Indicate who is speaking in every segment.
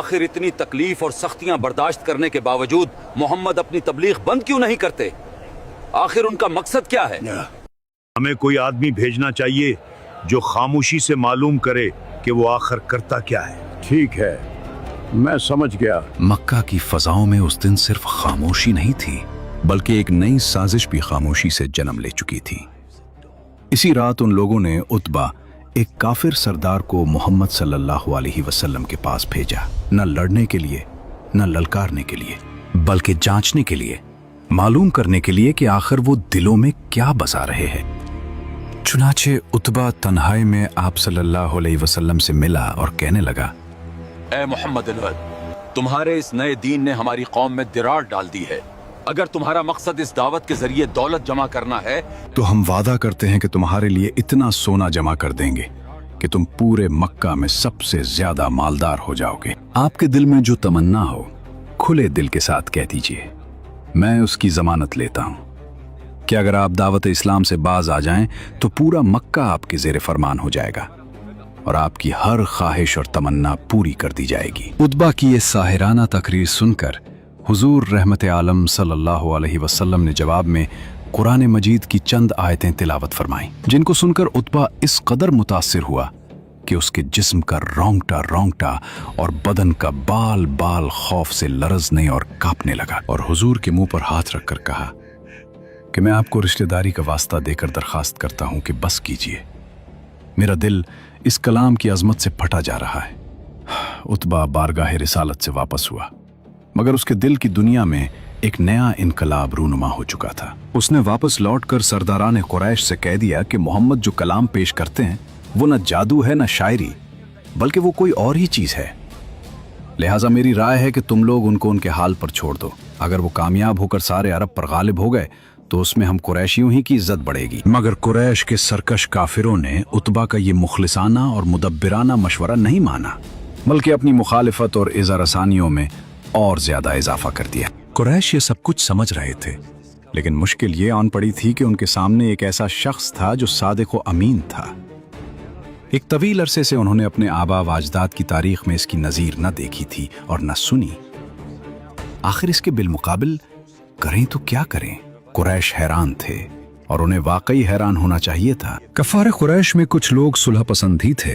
Speaker 1: आखिर इतनी तकलीफ और सख्तियां बर्दाश्त करने के बावजूद मोहम्मद अपनी तबलीग बंद क्यों नहीं करते? आखिर उनका मकसद क्या है?
Speaker 2: हमें कोई आदमी भेजना चाहिए जो खामोशी से मालूम करे कि वो आखिर करता क्या है।
Speaker 3: ठीक है, मैं समझ गया।
Speaker 4: मक्का की फजाओं में उस दिन सिर्फ खामोशी नहीं थी, बल्कि एक नई साजिश भी खामोशी से जन्म ले चुकी थी। इसी रात उन लोगों ने उतबा, एक काफिर सरदार को मोहम्मद सल्लल्लाहु अलैहि वसल्लम के पास भेजा, न लड़ने के लिए न ललकारने के लिए, बल्कि जांचने के लिए, मालूम करने के लिए कि आखिर वो दिलों में क्या बसा रहे हैं। चुनाचे उतबा तन्हाई में आप सल्लल्लाहु अलैहि वसल्लम से मिला और कहने लगा,
Speaker 1: ए मोहम्मद अनवर, तुम्हारे इस नए दीन ने हमारी कौम में दरार डाल दी है। अगर तुम्हारा मकसद इस दावत के जरिए दौलत जमा करना है
Speaker 4: तो हम वादा करते हैं कि तुम्हारे लिए इतना सोना जमा कर देंगे कि तुम पूरे मक्का में सबसे ज्यादा मालदार हो जाओगे। आपके दिल में जो तमन्ना हो खुले दिल के साथ कह दीजिए, मैं उसकी जमानत लेता हूं कि अगर आप दावत इस्लाम से बाज आ जाएं तो पूरा मक्का आपके जेर फरमान हो जाएगा और आपकी हर ख्वाहिश और तमन्ना पूरी कर दी जाएगी। उतबा की ये साहिराना तकरीर सुनकर हुजूर रहमत आलम सल्लल्लाहु अलैहि वसल्लम ने जवाब में कुरान मजीद की चंद आयतें तिलावत फरमाईं, जिनको सुनकर उतबा इस कदर मुतासिर हुआ कि उसके जिस्म का रोंगटा रोंगटा और बदन का बाल बाल खौफ से लरजने और कांपने लगा, और हुजूर के मुंह पर हाथ रखकर कहा कि मैं आपको रिश्तेदारी का वास्ता देकर दरखास्त करता हूं कि बस कीजिए, मेरा दिल इस कलाम की अजमत से फटा जा रहा है। उतबा बारगाह रिसालत से वापस हुआ, मगर उसके दिल की दुनिया में एक नया इनकलाब रूनुमा हो चुका था। उसने वापस लौटकर सरदारान कुरैश से कह दिया कि मोहम्मद जो कलाम पेश करते हैं वो न जादू है न शायरी, बल्कि वो कोई और ही चीज है। लिहाजा मेरी राय है कि तुम लोग उनको उनके हाल पर छोड़ दो। अगर वो कामयाब होकर सारे अरब पर गालिब हो गए तो उसमें हम कुरैशियों ही की इज्जत बढ़ेगी। मगर कुरैश के सरकश काफिरों ने उतबा का ये मुखलिसाना और मुदब्बिराना मशवरा नहीं माना, बल्कि अपनी मुखालिफत और इज़ा रसानियों में और ज्यादा इजाफा कर दिया। कुरैश ये सब कुछ समझ रहे थे, लेकिन मुश्किल ये आन पड़ी थी कि उनके सामने एक ऐसा शख्स था जो सादिक व अमीन था। एक तवील अरसे से उन्होंने अपने आबा व अजदाद की तारीख में इसकी नज़ीर न देखी थी और न सुनी। आखिर इसके बिलमुकाबिल करें तो क्या करें? कुरैश हैरान थे और उन्हें वाकई हैरान होना चाहिए था। कफ़ार कुरैश में कुछ लोग सुलह पसंद ही थे।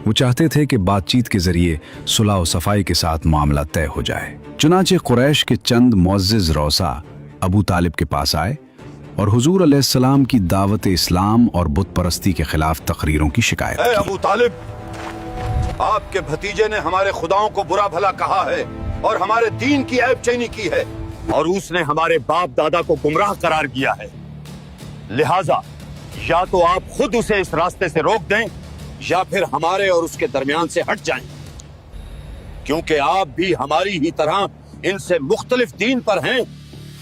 Speaker 4: वो चाहते थे कि बातचीत के जरिए सुलह और सफाई के साथ मामला तय हो जाए। चुनाचे कुरैश के चंद मुअज़्ज़िज़ रौसा अबू तालिब के पास आए और हुजूर अलैहिस्सलाम की दावत इस्लाम और बुत परस्ती के खिलाफ तकरीरों की शिकायत की।
Speaker 1: अबू तालिब, आपके भतीजे ने हमारे खुदाओं को बुरा भला कहा है और हमारे दीन की ऐबचैनी की है, और उसने हमारे बाप दादा को गुमराह करार किया है। लिहाजा या तो आप खुद उसे इस रास्ते से रोक दें या फिर हमारे और उसके दरमियान से हट जाएं, क्योंकि आप भी हमारी ही तरह इनसे मुख्तलिफ दीन पर हैं।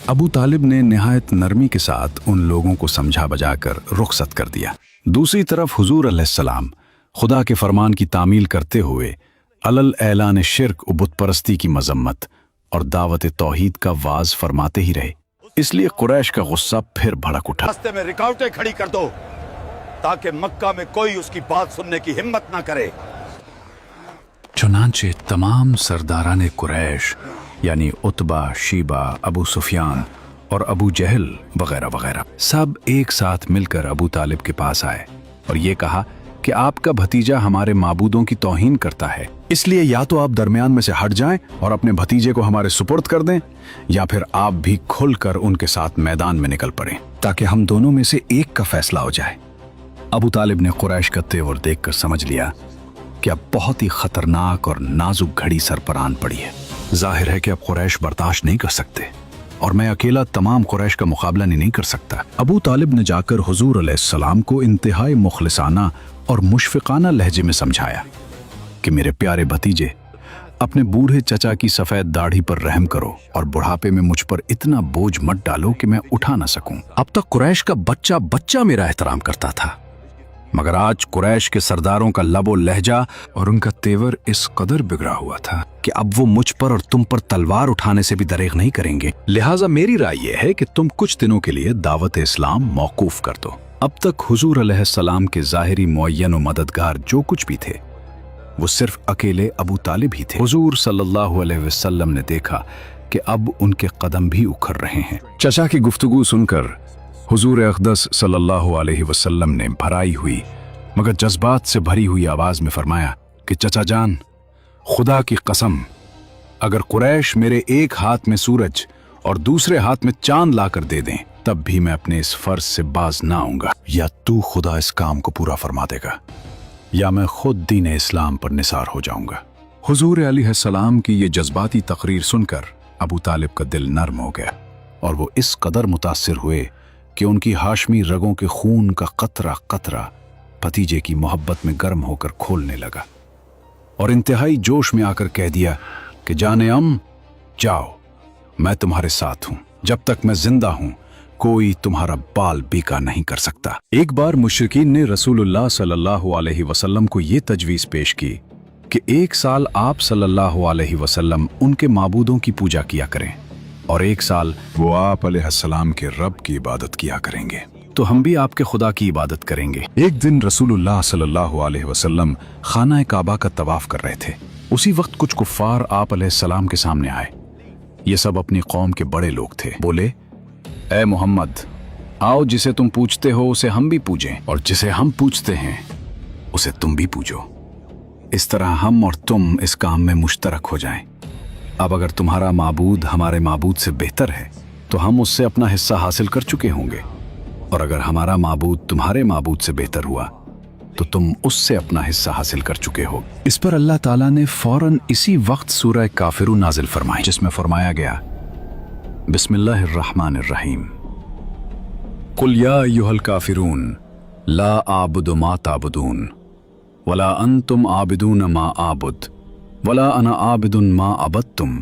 Speaker 4: अबू तालिब ने निहायत नरमी के साथ उन लोगों को समझा बजाकर रुखसत कर दिया। दूसरी तरफ हुजूर अलैहिस्सलाम खुदा के फरमान की तामील करते हुए अलल ऐलान शिर्क व बुत परस्ती की मजम्मत और दावत तौहीद का वाज फरमाते ही रहे। इसलिए कुरैश का गुस्सा फिर भड़क उठा।
Speaker 1: रास्ते में रुकावटें खड़ी कर दो ताकि मक्का में कोई उसकी बात सुनने की हिम्मत ना करे।
Speaker 4: चुनांचे तमाम सरदारान कुरैश यानी उतबा, शीबा, अबू सुफियान और अबू जहल वगैरह वगैरह सब एक साथ मिलकर अबू तालिब के पास आए और ये कहा कि आपका भतीजा हमारे माबूदों की तौहीन करता है, इसलिए या तो आप दरमियान में से हट जाएं और अपने भतीजे को हमारे सुपुर्द कर दें, या फिर आप भी खुलकर उनके साथ मैदान में निकल पड़ें ताकि हम दोनों में से एक का फैसला हो जाए। अबू तालिब ने कुरैश का तेवर देखकर समझ लिया कि अब बहुत ही खतरनाक और नाजुक घड़ी सर पर आन पड़ी है। जाहिर है कि अब कुरैश बर्दाश्त नहीं कर सकते और मैं अकेला तमाम कुरैश का मुकाबला नहीं कर सकता। अबू तालिब ने जाकर हुजूर अलैहिस्सलाम को इंतहाई मुखलिसाना और मुशफ़िकाना लहजे में समझाया कि मेरे प्यारे भतीजे, अपने बूढ़े चचा की सफेद दाढ़ी पर रहम करो और बुढ़ापे में मुझ पर इतना बोझ मत डालो कि मैं उठा ना सकूं। अब तक कुरैश का बच्चा बच्चा मेरा एहतराम करता था, मगर आज कुरैश के सरदारों का लबो लहजा और उनका तेवर इस कदर बिगड़ा हुआ था कि अब वो मुझ पर और तुम पर तलवार उठाने से भी दरेग नहीं करेंगे। लिहाजा मेरी राय यह है कि तुम कुछ दिनों के लिए दावत इस्लाम मौकूफ कर दो। अब तक हुजूर अलैहिस्सलाम के ज़ाहिरी मुअय्यन व मददगार जो कुछ भी थे वो सिर्फ अकेले अबू तालिब ही थे। हुजूर सल्लल्लाहु अलैहि वसल्लम ने देखा कि अब उनके कदम भी उखड़ रहे हैं। चचा की गुफ्तगू सुनकर हुजूर अक़दस सल्लल्लाहु अलैहि वसल्लम ने भराई हुई मगर जज्बात से भरी हुई आवाज में फरमाया कि चचा जान, खुदा की कसम, अगर कुरैश मेरे एक हाथ में सूरज और दूसरे हाथ में चांद लाकर दे दें तब भी मैं अपने इस फर्ज से बाज ना आऊंगा। या तू खुदा इस काम को पूरा फरमा देगा या मैं खुद दीन इस्लाम पर निसार हो जाऊंगा। हुजूर अलैहिस्सलाम की ये जज्बाती तकरीर सुनकर अबू तालिब का दिल नरम हो गया और वो इस कदर मुतासिर हुए कि उनकी हाशमी रगों के खून का कतरा कतरा भतीजे की मोहब्बत में गर्म होकर खोलने लगा और इंतहाई जोश में आकर कह दिया कि जाने जाओ, मैं तुम्हारे साथ हूं। जब तक मैं जिंदा हूं कोई तुम्हारा बाल बीका नहीं कर सकता। एक बार मुशरिकीन ने रसूलुल्लाह सल्लल्लाहु अलैहि वसल्लम को ये तजवीज पेश की कि एक साल आप सल्लल्लाहु अलैहि वसल्लम उनके माबूदों की पूजा किया करें और एक साल वो आप अलैहिस्सलाम के रब की इबादत किया करेंगे, तो हम भी आपके खुदा की इबादत करेंगे। एक दिन रसूलुल्लाह सल्लल्लाहु अलैहि वसल्लम खाना काबा का तवाफ कर रहे थे। उसी वक्त कुछ कुफ्फार आप अलैहिस्सलाम के सामने आए। ये सब अपनी कौम के बड़े लोग थे। बोले, ए मोहम्मद, आओ जिसे तुम पूछते हो उसे हम भी पूजें और जिसे हम पूछते हैं उसे तुम भी पूजो। इस तरह हम और तुम इस काम में मुश्तरक हो जाएं। अब अगर तुम्हारा माबूद हमारे माबूद से बेहतर है तो हम उससे अपना हिस्सा हासिल कर चुके होंगे, और अगर हमारा माबूद तुम्हारे माबूद से बेहतर हुआ तो तुम उससे अपना हिस्सा हासिल कर चुके हो। इस पर अल्लाह ताला ने फौरन इसी वक्त सूरह काफिरून नाजिल फरमाई, जिसमें फरमाया गया, बिस्मिल्लाहिर्रहमानिर्रहीम, कुल या अय्युहल काफिरून ला आबुदु मा ताबुदून वला अंतुम आबिदून मा आबुद वला अना आबिदुन मा अबदतुम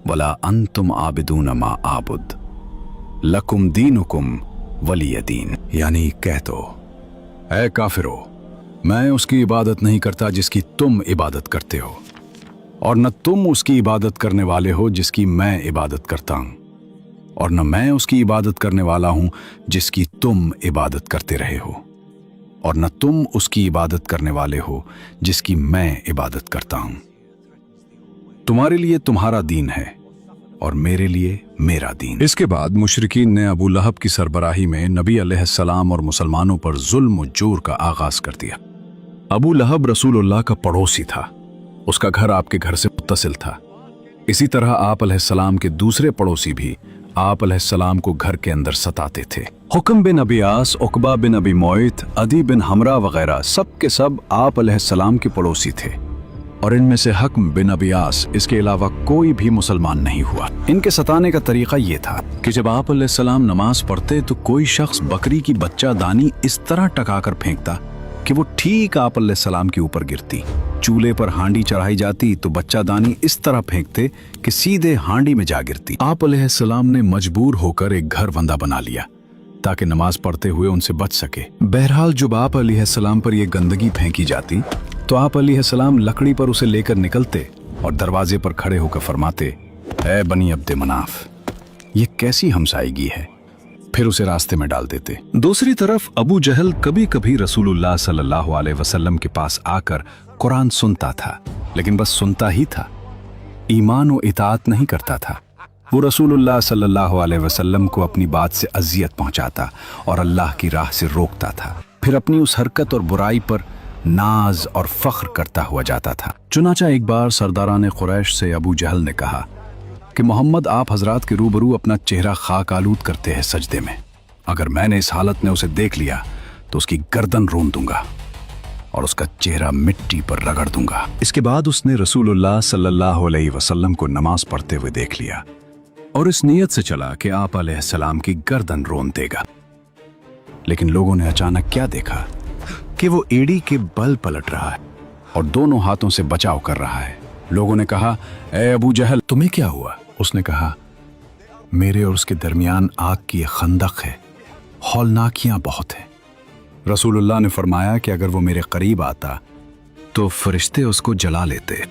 Speaker 4: वला अंतुम आबिदून मा आबुद लकुम दीनुकुम वलिय दीन। यानी कह दो, ऐ काफिरो, मैं उसकी इबादत नहीं करता जिसकी तुम इबादत करते हो, और न तुम उसकी इबादत करने वाले हो जिसकी मैं इबादत करता हूं, और न मैं उसकी इबादत करने वाला हूं जिसकी तुम इबादत करते रहे हो, और न तुम उसकी इबादत करने वाले हो जिसकी मैं इबादत करता हूं। तुम्हारे लिए तुम्हारा दीन है और मेरे लिए मेरा दीन। इसके बाद मुशरिकीन ने अबू लहब की सरबराही में नबी अलैहिस्सलाम और मुसलमानों पर जुल्म और जोर का आगाज कर दिया। अबू लहब रसूलुल्लाह का पड़ोसी था, उसका घर आपके घर से मुत्तसिल था। इसी तरह आप अलैहिस्सलाम के दूसरे पड़ोसी भी आप अलैहिस्सलाम को घर के अंदर सताते थे। हुक्म बिन अबियास, उकबा बिन अबी मोइत, अदी बिन हमरा वगैरह सब के सब आप अलैहिस्सलाम के पड़ोसी थे, और इनमें से हक्म बिन अबियास इसके अलावा कोई भी मुसलमान नहीं हुआ। इनके सताने का तरीका ये था कि जब आप अलैहिस्सलाम नमाज पढ़ते तो कोई शख्स बकरी की बच्चा दानी इस तरह टकाकर फेंकता कि वो ठीक आप अलैहिस्सलाम के ऊपर गिरती। चूल्हे पर हांडी चढ़ाई जाती तो बच्चा दानी इस तरह फेंकते कि सीधे हांडी में जा गिरती। आप अलैहिस्सलाम ने मजबूर होकर एक घर बंदा बना लिया ताकि नमाज पढ़ते हुए उनसे बच सके। बहरहाल जब आप अलैहिस्सलाम पर यह गंदगी फेंकी जाती तो आप अलैहिस्सलाम लकड़ी पर उसे लेकर निकलते और दरवाजे पर खड़े होकर फरमाते, ऐ बनी अब्द मनाफ, ये कैसी हमसाईगी है, फिर उसे रास्ते में डाल देते। दूसरी तरफ अबू जहल कभी कभी रसूलुल्लाह सल्लल्लाहु अलैहि वसल्लम के पास आकर कुरान सुनता था, लेकिन बस सुनता ही था, ईमान और इताअत नहीं करता था। वो रसूलुल्लाह सल्लल्लाहु अलैहि वसल्लम को अपनी बात से अजियत पहुंचाता और अल्लाह की राह से रोकता था, फिर अपनी उस हरकत और बुराई पर नाज और फख्र करता हुआ जाता था। चुनाचा एक बार सरदारान कुरैश से अबू जहल ने कहा कि मोहम्मद आप हजरात के रूबरू अपना चेहरा खाक आलूद करते हैं सजदे में, अगर मैंने इस हालत में उसे देख लिया तो उसकी गर्दन रोन दूंगा और उसका चेहरा मिट्टी पर रगड़ दूंगा। इसके बाद उसने रसूलुल्लाह सल्लल्लाहु अलैहि वसल्लम को नमाज पढ़ते हुए देख लिया और इस नीयत से चला कि आप अलैहिस्सलाम की गर्दन रोन देगा। लेकिन लोगों ने अचानक क्या देखा कि वो एड़ी के बल पलट रहा है और दोनों हाथों से बचाव कर रहा है। लोगों ने कहा, ए अबू जहल, तुम्हें क्या हुआ? उसने कहा, मेरे और उसके दरमियान आग की एक खंदक है, हौलनाकियां बहुत हैं। रसूलुल्लाह ने फरमाया कि अगर वो मेरे करीब आता तो फरिश्ते उसको जला लेते।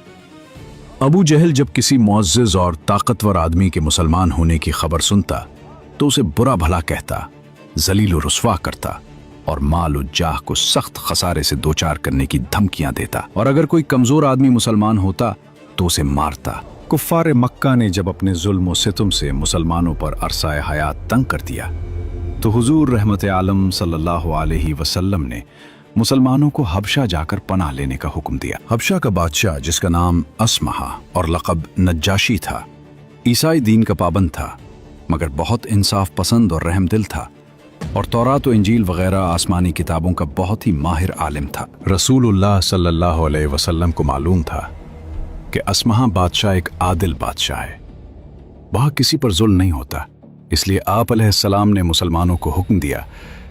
Speaker 4: अबू जहल जब किसी मुअज़्ज़िज़ और ताकतवर आदमी के मुसलमान होने की खबर सुनता तो उसे बुरा भला कहता, जलील और रुस्वा करता और माल और जाह को सख्त खसारे से दो चार करने की धमकियां देता, और अगर कोई कमजोर आदमी मुसलमान होता तो उसे मारता। कुफ्फार मक्का ने जब अपने जुल्म और सितम से मुसलमानों पर अरसाए हयात तंग कर दिया तो हुजूर रहमत आलम सल्लल्लाहु अलैहि वसल्लम ने मुसलमानों को हबशा जाकर पनाह लेने का हुक्म दिया। हबशा का बादशाह, जिसका नाम असमहा और लक़ब नज्जाशी था, ईसाई दीन का पाबंद था मगर बहुत इंसाफ पसंद और रहम दिल था, और तौरात और इंजील वगैरह आसमानी किताबों का बहुत ही माहिर आलिम था। रसूलुल्लाह सल्लल्लाहु अलैहि वसल्लम को मालूम था कि असमहा बादशाह एक आदिल बादशाह है, वहाँ किसी पर जुल्म नहीं होता। इसलिए आप अलैहिस्सलाम ने मुसलमानों को हुक्म दिया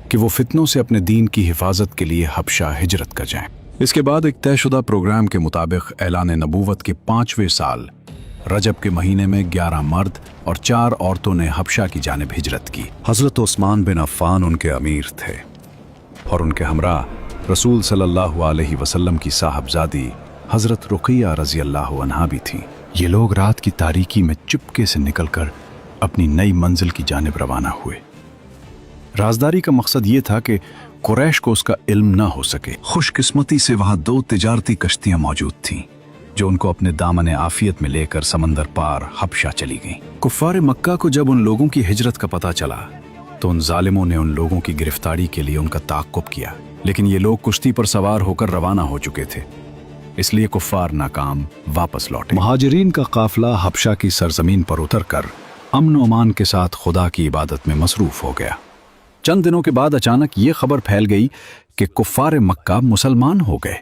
Speaker 4: कि वो फितनों से अपने दीन की हिफाजत के लिए हबशा हिजरत कर जाएं। इसके बाद एक तयशुदा प्रोग्राम के मुताबिक ऐलान नबूवत के 5वें साल रजब के महीने में 11 मर्द और 4 औरतों ने हबशा की जानिब हिजरत की। हज़रत उस्मान बिन अफ़्फ़ान उनके अमीर थे और उनके हमरा रसूल सल्लल्लाहु अलैहि वसल्लम की साहबजादी हज़रत रुक़िया रज़ी अल्लाह अन्हा भी थीं। ये लोग रात की तारीकी में चुपके से निकलकर अपनी नई मंजिल की जानिब रवाना हुए। राजदारी का मकसद ये था कि कुरैश को उसका इल्म न हो सके। खुशकिस्मती से वहाँ 2 तिजारती कश्तियाँ मौजूद थीं जो उनको अपने दामन आफियत में लेकर समंदर पार हबशा चली गईं। कुफ्फार मक्का को जब उन लोगों की हिजरत का पता चला तो उन जालिमों ने उन लोगों की गिरफ्तारी के लिए उनका ताक़ुब किया, लेकिन ये लोग कुश्ती पर सवार होकर रवाना हो चुके थे, इसलिए कुफ्फार नाकाम वापस लौटे। मुहाजिरीन का काफिला हबशा की सरजमीन पर उतरकर अमन और अमान के साथ खुदा की इबादत में मसरूफ हो गया। चंद दिनों के बाद अचानक ये खबर फैल गई कि कुफ्फार मक्का मुसलमान हो गए।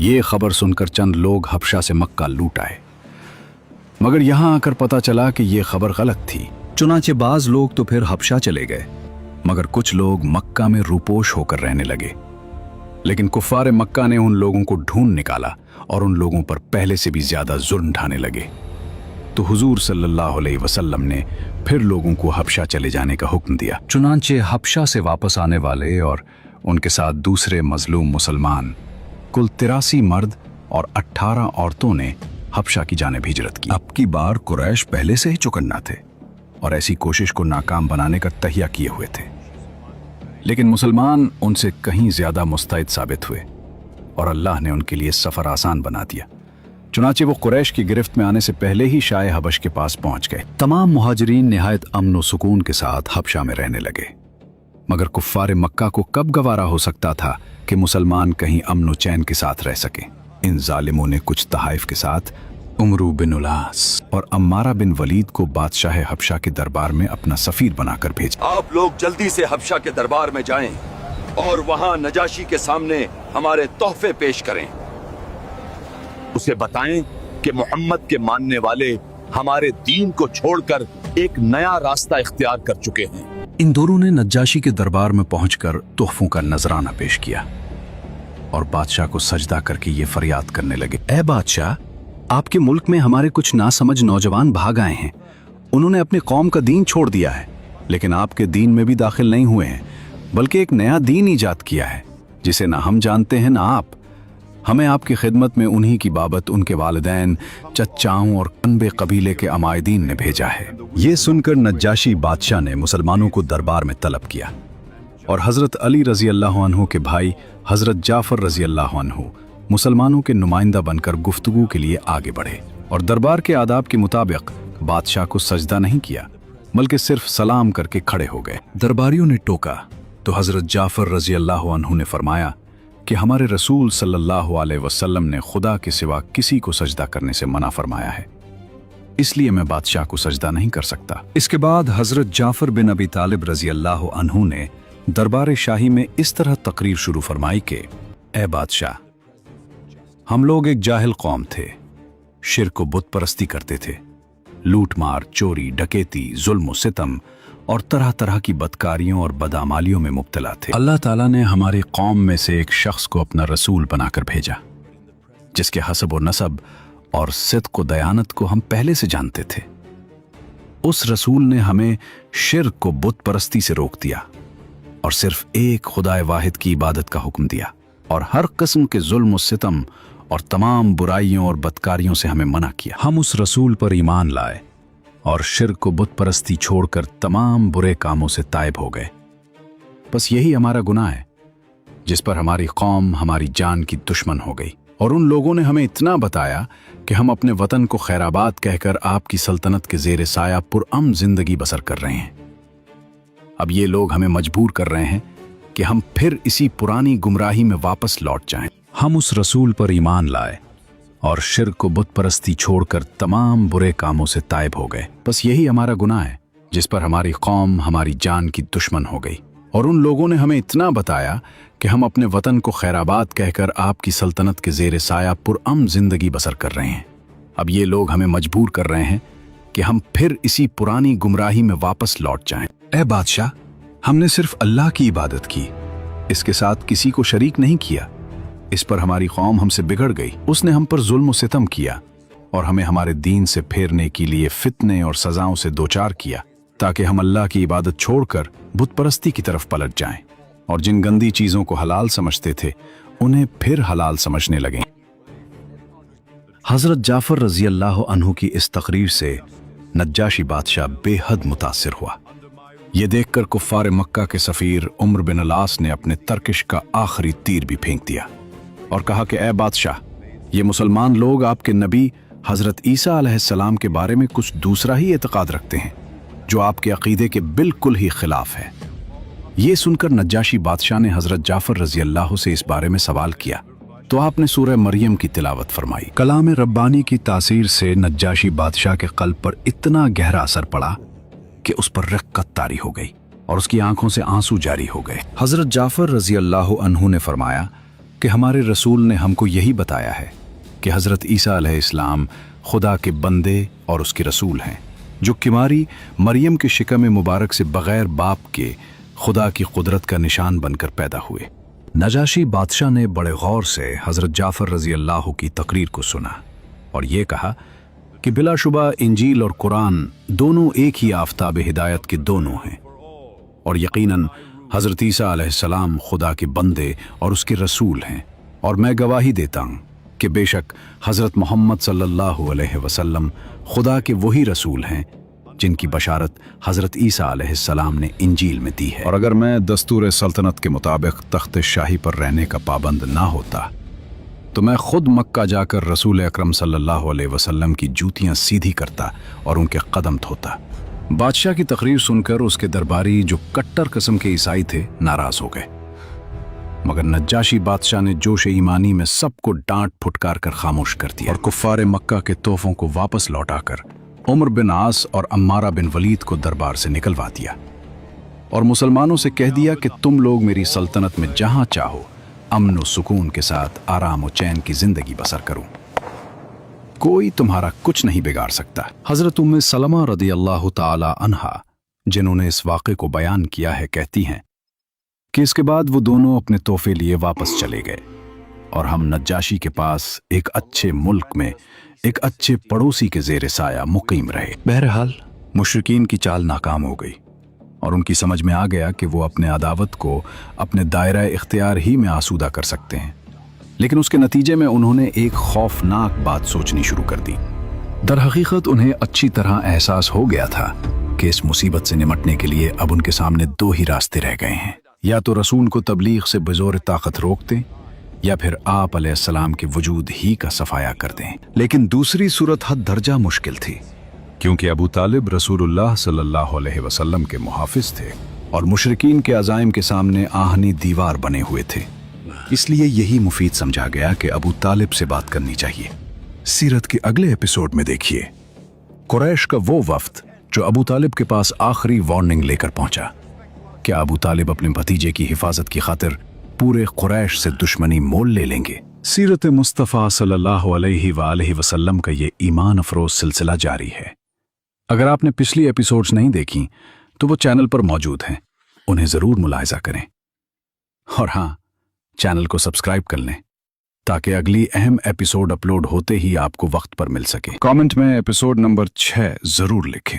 Speaker 4: ये खबर सुनकर चंद लोग हबशा से मक्का लूट आए, मगर यहाँ आकर पता चला कि ये खबर गलत थी। चुनाचे बाज लोग तो फिर हबशा चले गए, मगर कुछ लोग मक्का में रूपोश होकर रहने लगे। लेकिन कुफ्फार मक्का ने उन लोगों को ढूंढ निकाला और उन लोगों पर पहले से भी ज्यादा जुल्म ढाने लगे। तो हुजूर सल्लल्लाहु अलैहि वसल्लम ने फिर लोगों को हबशा चले जाने का हुक्म दिया। चुनांचे हबशा से वापस आने वाले और उनके साथ दूसरे मजलूम मुसलमान कुल 83 मर्द और 18 औरतों ने हबशा की जानिब हिजरत की। अब की बार कुरैश पहले से ही चौकन्ना थे और ऐसी कोशिश को नाकाम बनाने का तहिया किए हुए थे, लेकिन मुसलमान उनसे कहीं ज्यादा मुस्तैद साबित हुए और अल्लाह ने उनके लिए सफर आसान बना दिया। चुनाचे वो कुरैश की गिरफ्त में आने से पहले ही शाह हबश के पास पहुंच गए। तमाम मुहाजिरीन निहायत अमन व सुकून के साथ हबशा में रहने लगे, मगर कुफ्फार मक्का को कब गवारा हो सकता था कि मुसलमान कहीं अमन व चैन के साथ रह सके। इन जालिमों ने कुछ तहाइफ के साथ उमरू बिन उलास और अम्मारा बिन वलीद को बादशाह हबशा के दरबार में अपना सफीर बनाकर भेजा।
Speaker 1: आप लोग जल्दी से हबशा के दरबार में जाएं और वहां नजाशी के सामने हमारे तोहफे पेश करें। उसे बताएं कि मोहम्मद के मानने वाले हमारे दीन को छोड़कर एक नया रास्ता इख्तियार कर चुके हैं।
Speaker 4: इन दोनों ने नज्जाशी के दरबार में पहुंचकर तोहफों का नजराना पेश किया और बादशाह को सजदा करके ये फरियाद करने लगे, ऐ बादशाह, आपके मुल्क में हमारे कुछ नासमझ नौजवान भाग आए हैं। उन्होंने अपने कौम का दीन छोड़ दिया है, लेकिन आपके दीन में भी दाखिल नहीं हुए हैं, बल्कि एक नया दीन ईजाद किया है जिसे ना हम जानते हैं ना आप। हमें आपकी खिदमत में उन्हीं की बाबत उनके वालिदैन, चचाओं और कनबे कबीले के अमायदीन ने भेजा है। ये सुनकर नज्जाशी बादशाह ने मुसलमानों को दरबार में तलब किया और हजरत अली रजी अल्लाह अन्हु के भाई हजरत जाफर रजी अल्लाह अन्हु मुसलमानों के नुमाइंदा बनकर गुफ्तगू के लिए आगे बढ़े और दरबार के आदाब के मुताबिक बादशाह को सजदा नहीं किया, बल्कि सिर्फ सलाम करके खड़े हो गए। दरबारियों ने टोका तो हजरत जाफर रजी अल्लाह अन्हु ने फरमाया कि हमारे रसूल सल्लल्लाहु अलैहि वसल्लम ने खुदा के सिवा किसी को सजदा करने से मना फरमाया है, इसलिए मैं बादशाह को सजदा नहीं कर सकता। इसके बाद हजरत जाफर बिन अबी तालिब रजी अल्लाह अन्हु ने दरबार शाही में इस तरह तकरीर शुरू फरमाई कि ए बादशाह, हम लोग एक जाहिल कौम थे, शिर्क व बुत परस्ती करते थे, लूट मार, चोरी, डकैती, जुल्म व सितम और तरह तरह की बदकारियों और बदामालियों में मुब्तला थे। अल्लाह ताला ने हमारी कौम में से एक शख्स को अपना रसूल बनाकर भेजा, जिसके हसब व नसब और सिद्क़ व दयानत को हम पहले से जानते थे। उस रसूल ने हमें शिर्क व बुत परस्ती से रोक दिया और सिर्फ एक खुदाए वाहिद की इबादत का हुक्म दिया और हर किस्म के जुल्म व सितम और तमाम बुराइयों और बदकारियों से हमें मना किया। हम उस रसूल पर ईमान लाए और शिर्क व बुत परस्ती छोड़कर तमाम बुरे कामों से तायब हो गए। बस यही हमारा गुनाह है जिस पर हमारी कौम हमारी जान की दुश्मन हो गई, और उन लोगों ने हमें इतना बताया कि हम अपने वतन को खैराबाद कहकर आपकी सल्तनत के जेर साया पुरअमन जिंदगी बसर कर रहे हैं। अब ये लोग हमें मजबूर कर रहे हैं कि हम फिर इसी पुरानी गुमराही में वापस लौट जाएं। हम उस रसूल पर ईमान लाए और शिर्क को बुत परस्ती छोड़कर तमाम बुरे कामों से तायब हो गए। बस यही हमारा गुनाह है जिस पर हमारी कौम हमारी जान की दुश्मन हो गई, और उन लोगों ने हमें इतना बताया कि हम अपने वतन को खैराबाद कहकर आपकी सल्तनत के जेर साया पुरअमन जिंदगी बसर कर रहे हैं। अब ये लोग हमें मजबूर कर रहे हैं कि हम फिर इसी पुरानी गुमराही में वापस लौट जाएं। ए बादशाह, हमने सिर्फ अल्लाह की इबादत की, इसके साथ किसी को शरीक नहीं किया। इस पर हमारी कौम हमसे बिगड़ गई। उसने हम पर जुल्म और सितम किया और हमें हमारे दीन से फेरने के लिए फितने और सजाओं से दोचार किया, ताकि हम अल्लाह की इबादत छोड़कर बुत परस्ती की तरफ पलट जाएं, और जिन गंदी चीजों को हलाल समझते थे उन्हें फिर हलाल समझने लगे। हजरत जाफर रजी अल्लाह अन्हु की इस तकरीर से नज्जाशी बादशाह बेहद मुतासिर हुआ। ये देखकर कुफ्फार मक्का के सफीर उम्र बिन अलास ने अपने तरकिश का आखिरी तीर भी फेंक दिया और कहा कि ए बादशाह, ये मुसलमान लोग आपके नबी हजरत ईसा अलैहिस्सलाम के बारे में कुछ दूसरा ही एतकाद रखते हैं, जो आपके अकीदे के बिल्कुल ही खिलाफ है। ये सुनकर नज्जाशी बादशाह ने हजरत जाफर रजी अल्लाह से इस बारे में सवाल किया, तो आपने सूरह मरियम की तिलावत फरमाई। कलाम रब्बानी की तासीर से नज्जाशी बादशाह के कल्ब पर इतना गहरा असर पड़ा कि उस पर रिक्कत तारी हो गई और उसकी आंखों से आंसू जारी हो गए। हजरत जाफर रजी अल्लाह अन्हु ने फरमाया कि हमारे रसूल ने हमको यही बताया है कि हजरत ईसा अलैहिस्सलाम खुदा के बंदे और उसके रसूल हैं, जो किमारी मरियम के शिकम मुबारक से बगैर बाप के खुदा की कुदरत का निशान बनकर पैदा हुए। नजाशी बादशाह ने बड़े गौर से हजरत जाफर रजी अल्लाह की तकरीर को सुना और ये कहा कि बिलाशुबा इंजील और कुरान दोनों एक ही आफताब हिदायत के दोनों हैं, और यकीनन हजरत ईसा अलैहिस्सलाम खुदा के बंदे और उसके रसूल हैं, और मैं गवाही देता हूँ कि बेशक हजरत मोहम्मद सल्लल्लाहु अलैहि वसल्लम खुदा के वही रसूल हैं जिनकी बशारत हजरत ईसा अलैहिस्सलाम ने इंजील में दी है। और अगर मैं दस्तूर सल्तनत के मुताबिक तख्त शाही पर रहने का पाबंद ना होता तो मैं खुद मक्का जाकर रसूल अकरम सल्लल्लाहु अलैहि वसल्लम की जूतियां सीधी करता और उनके कदम धोता। बादशाह की तकरीर सुनकर उसके दरबारी, जो कट्टर किस्म के ईसाई थे, नाराज हो गए, मगर नज्जाशी बादशाह ने जोश ईमानी में सबको डांट फुटकार कर खामोश कर दिया और कुफ्फार मक्का के तोहफों को वापस लौटाकर उमर बिन आस और अम्मारा बिन वलीद को दरबार से निकलवा दिया और मुसलमानों से कह दिया कि तुम लोग मेरी सल्तनत में जहां चाहो अमन और सुकून के साथ आराम और चैन की जिंदगी बसर करो, कोई तुम्हारा कुछ नहीं बिगाड़ सकता। हजरत उम्मे सलमा रदी अल्लाह ताला अन्हा, जिन्होंने इस वाक़े को बयान किया है, कहती हैं कि इसके बाद वो दोनों अपने तोहफे लिए वापस चले गए और हम नज्जाशी के पास एक अच्छे मुल्क में एक अच्छे पड़ोसी के जेर साया मुकीम रहे। बहरहाल मुशरिकीन की चाल नाकाम हो गई और उनकी समझ में आ गया कि वो अपने अदावत को अपने दायरा इख्तियार ही में आसूदा कर सकते हैं, लेकिन उसके नतीजे में उन्होंने एक खौफनाक बात सोचनी शुरू कर दी। दर हकीकत उन्हें अच्छी तरह एहसास हो गया था कि इस मुसीबत से निमटने के लिए अब उनके सामने दो ही रास्ते रह गए हैं, या तो रसूल को तबलीग से बेजोर ताकत रोक दें या फिर आप अलैहिस्सलाम के वजूद ही का सफाया कर दें। लेकिन दूसरी सूरत हद दर्जा मुश्किल थी, क्योंकि अबू तालिब रसूलुल्लाह सल्लल्लाहु अलैहि वसल्लम के मुहाफिज थे और मुशरिकीन के अज़ाइम के सामने आहनी दीवार बने हुए थे। इसलिए यही मुफीद समझा गया कि अबू तालिब से बात करनी चाहिए। सीरत के अगले एपिसोड में देखिए कुरैश का वो वफ्द जो अबू तालिब के पास आखिरी वार्निंग लेकर पहुंचा। क्या अबू तालिब अपने भतीजे की हिफाजत की खातिर पूरे कुरैश से दुश्मनी मोल ले लेंगे? सीरत मुस्तफ़ा सल्लल्लाहु अलैहि वसल्लम का ये ईमान अफरोज सिलसिला जारी है। अगर आपने पिछली एपिसोड्स नहीं देखी तो वो चैनल पर मौजूद हैं, उन्हें जरूर मुलाहिजा करें और हाँ, चैनल को सब्सक्राइब कर लें ताकि अगली अहम एपिसोड अपलोड होते ही आपको वक्त पर मिल सके। कमेंट में एपिसोड नंबर 6 जरूर लिखें।